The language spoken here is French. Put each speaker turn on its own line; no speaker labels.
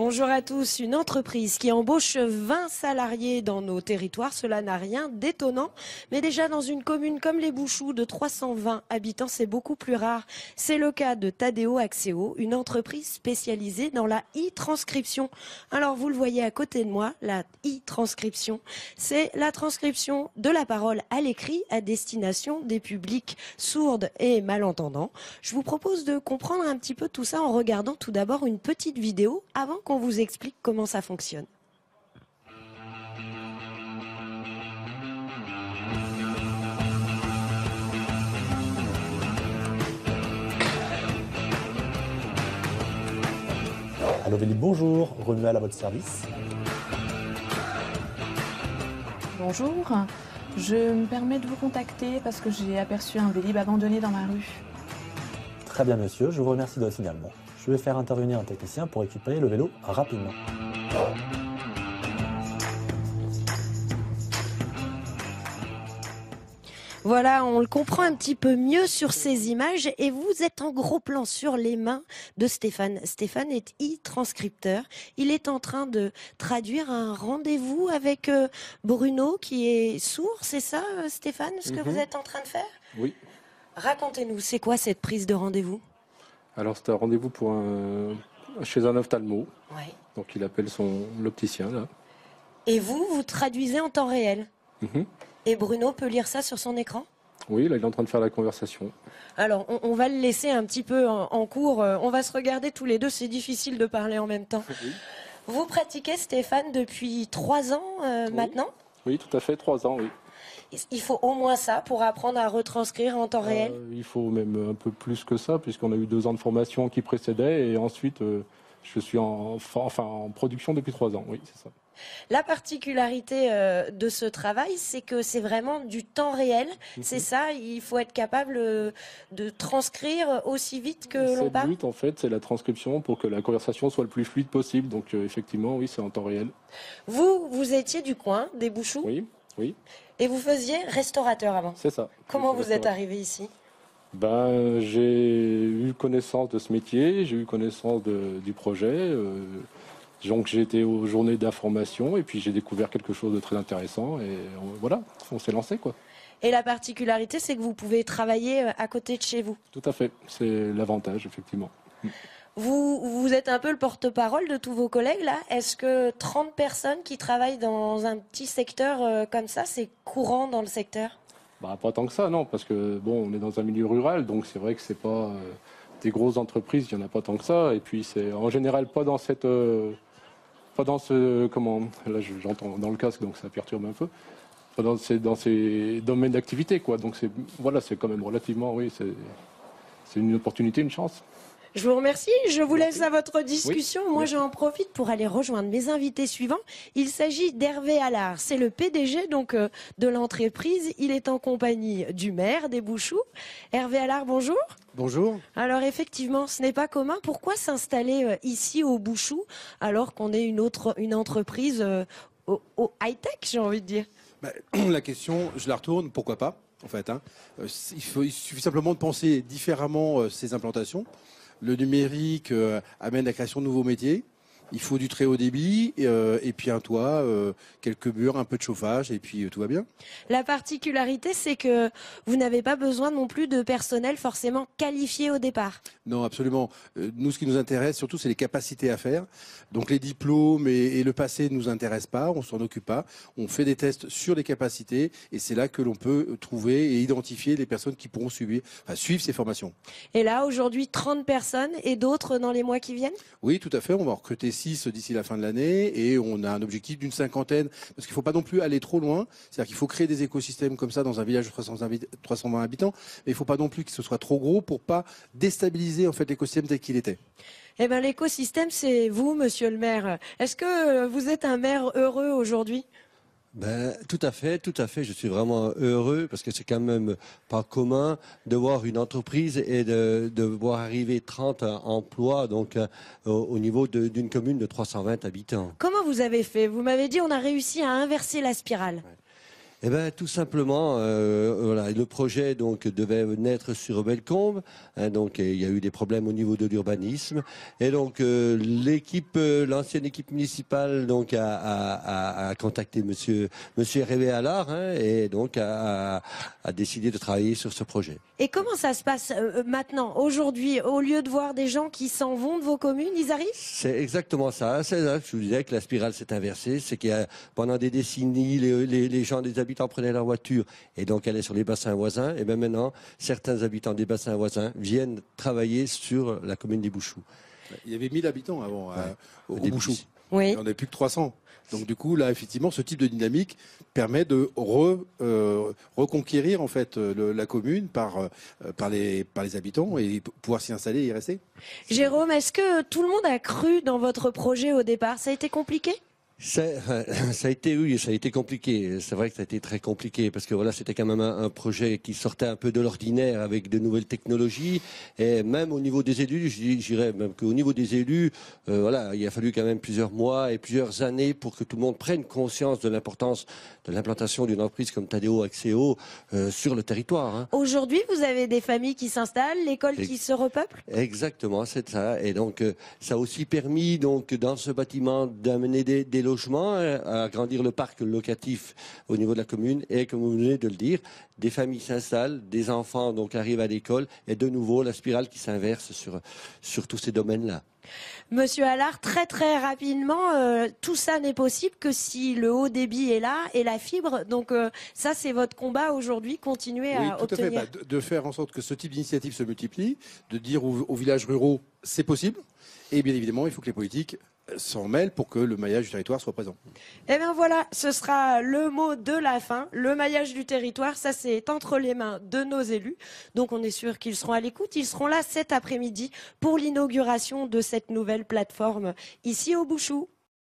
Bonjour à tous. Une entreprise qui embauche 20 salariés dans nos territoires, cela n'a rien d'étonnant. Mais déjà dans une commune comme les Bouchoux de 320 habitants, c'est beaucoup plus rare. C'est le cas de Tadeo Axéo, une entreprise spécialisée dans la e-transcription. Alors vous le voyez à côté de moi, la e-transcription, c'est la transcription de la parole à l'écrit à destination des publics sourds et malentendants. Je vous propose de comprendre un petit peu tout ça en regardant tout d'abord une petite vidéo avant qu'on vous explique comment ça fonctionne.
Allo Vélib, bonjour, Romuald à votre service.
Bonjour, je me permets de vous contacter parce que j'ai aperçu un Vélib abandonné dans ma rue.
Très bien monsieur, je vous remercie de votre signalement. Je vais faire intervenir un technicien pour récupérer le vélo rapidement.
Voilà, on le comprend un petit peu mieux sur ces images et vous êtes en gros plan sur les mains de Stéphane. Stéphane est e-transcripteur. Il est en train de traduire un rendez-vous avec Bruno qui est sourd, c'est ça Stéphane, ce que vous êtes en train de faire?
Oui.
Racontez-nous, c'est quoi cette prise de rendez-vous?
Alors c'est un rendez-vous chez un ophtalmo.
Ouais.
Donc il appelle l'opticien là.
Et vous traduisez en temps réel?
Mhm.
Et Bruno peut lire ça sur son écran?
Oui, là il est en train de faire la conversation.
Alors, on va le laisser un petit peu en cours. On va se regarder tous les deux. C'est difficile de parler en même temps.
Oui.
Vous pratiquez, Stéphane, depuis 3 ans
Oui.
maintenant?
Oui, tout à fait, 3 ans, oui.
Il faut au moins ça pour apprendre à retranscrire en temps réel?
Il faut même un peu plus que ça, puisqu'on a eu 2 ans de formation qui précédaient, et ensuite je suis en production depuis 3 ans, oui, c'est ça.
La particularité de ce travail, c'est que c'est vraiment du temps réel. C'est ça, il faut être capable de transcrire aussi vite que l'on parle.
Le but, en fait, c'est la transcription pour que la conversation soit le plus fluide possible. Donc, effectivement, oui, c'est en temps réel.
Vous étiez du coin, des Bouchoux?
Oui, oui.
Et vous faisiez restaurateur avant?
C'est ça.
Comment vous êtes arrivé ici?
J'ai eu connaissance de ce métier, j'ai eu connaissance du projet. Donc j'ai été aux journées d'information et puis j'ai découvert quelque chose de très intéressant et voilà, on s'est lancé quoi.
Et la particularité, c'est que vous pouvez travailler à côté de chez vous.
Tout à fait, c'est l'avantage effectivement.
Vous êtes un peu le porte-parole de tous vos collègues là. Est-ce que 30 personnes qui travaillent dans un petit secteur comme ça, c'est courant dans le secteur?
Pas tant que ça, non, parce que bon, on est dans un milieu rural, donc c'est vrai que c'est pas des grosses entreprises, il n'y en a pas tant que ça. Et puis c'est en général pas dans là j'entends dans le casque, donc ça perturbe un peu. Pas dans ces domaines d'activité, quoi. Donc c'est quand même relativement, oui, c'est une opportunité, une chance.
Je vous remercie. Je vous laisse à votre discussion.
Oui.
Moi, j'en profite pour aller rejoindre mes invités suivants. Il s'agit d'Hervé Allard. C'est le PDG de l'entreprise. Il est en compagnie du maire des Bouchoux. Hervé Allard, bonjour.
Bonjour.
Alors effectivement, ce n'est pas commun. Pourquoi s'installer ici au Bouchoux alors qu'on est une entreprise au high-tech, j'ai envie de dire?
La question, je la retourne, pourquoi pas en fait, hein. Il suffit simplement de penser différemment ces implantations. Le numérique amène la création de nouveaux métiers. Il faut du très haut débit et puis un toit, quelques murs, un peu de chauffage et puis tout va bien.
La particularité, c'est que vous n'avez pas besoin non plus de personnel forcément qualifié au départ.
Non, absolument. Nous, ce qui nous intéresse surtout, c'est les capacités à faire. Donc les diplômes et le passé ne nous intéressent pas, on s'en occupe pas. On fait des tests sur les capacités et c'est là que l'on peut trouver et identifier les personnes qui pourront suivre ces formations.
Et là, aujourd'hui, 30 personnes et d'autres dans les mois qui viennent?
Oui, tout à fait. On va recruter 6 d'ici la fin de l'année et on a un objectif d'une 50aine parce qu'il ne faut pas non plus aller trop loin. C'est-à-dire qu'il faut créer des écosystèmes comme ça dans un village de 320 habitants, mais il ne faut pas non plus que ce soit trop gros pour pas déstabiliser en fait l'écosystème tel qu'il était.
Eh bien, l'écosystème, c'est vous, monsieur le maire. Est-ce que vous êtes un maire heureux aujourd'hui?
Tout à fait. Je suis vraiment heureux parce que c'est quand même pas commun de voir une entreprise et de voir arriver 30 emplois donc au niveau d'une commune de 320 habitants.
Comment vous avez fait? Vous m'avez dit on a réussi à inverser la spirale.
Eh ben, tout simplement, voilà, le projet donc devait naître sur Bellecombe. Hein, donc, il y a eu des problèmes au niveau de l'urbanisme. Et donc, l'ancienne équipe municipale, donc a contacté Monsieur Hervé Allard, hein, et donc a décidé de travailler sur ce projet.
Et comment ça se passe maintenant, aujourd'hui, au lieu de voir des gens qui s'en vont de vos communes, ils arrivent?
C'est exactement ça. C'est là que je vous disais que la spirale s'est inversée. C'est qu'il y a, pendant des décennies, les gens, les habitants prenaient leur voiture et donc allaient sur les bassins voisins. Et bien maintenant, certains habitants des bassins voisins viennent travailler sur la commune des Bouchoux.
Il y avait 1000 habitants avant au
début.
Bouchoux.
Oui.
Et on n'a plus que 300. Donc du coup, là, effectivement, ce type de dynamique permet de reconquérir en fait la commune par les habitants et pouvoir s'y installer et y rester.
Jérôme, est-ce que tout le monde a cru dans votre projet au départ? Ça a été compliqué?
Ça a été compliqué. C'est vrai que ça a été très compliqué parce que voilà, c'était quand même un projet qui sortait un peu de l'ordinaire avec de nouvelles technologies et même au niveau des élus, je dirais même qu'au niveau des élus, voilà, il a fallu quand même plusieurs mois et plusieurs années pour que tout le monde prenne conscience de l'importance de l'implantation d'une entreprise comme Tadeo Axéo sur le territoire. Hein.
Aujourd'hui, vous avez des familles qui s'installent, l'école qui se repeuple?
Exactement, c'est ça. Et donc, ça a aussi permis donc dans ce bâtiment d'amener des logements, à agrandir le parc locatif au niveau de la commune. Et comme vous venez de le dire, des familles s'installent, des enfants donc arrivent à l'école, et de nouveau la spirale qui s'inverse sur tous ces domaines-là.
Monsieur Allard, très très rapidement, tout ça n'est possible que si le haut débit est là et la fibre. Donc ça, c'est votre combat aujourd'hui, continuer à obtenir.
Oui, tout à fait. De faire en sorte que ce type d'initiative se multiplie, de dire aux villages ruraux, c'est possible. Et bien évidemment, il faut que les politiques s'en mêlent pour que le maillage du territoire soit présent.
Eh bien voilà, ce sera le mot de la fin. Le maillage du territoire, ça c'est entre les mains de nos élus. Donc on est sûr qu'ils seront à l'écoute. Ils seront là cet après-midi pour l'inauguration de cette nouvelle plateforme ici au Bouchoux.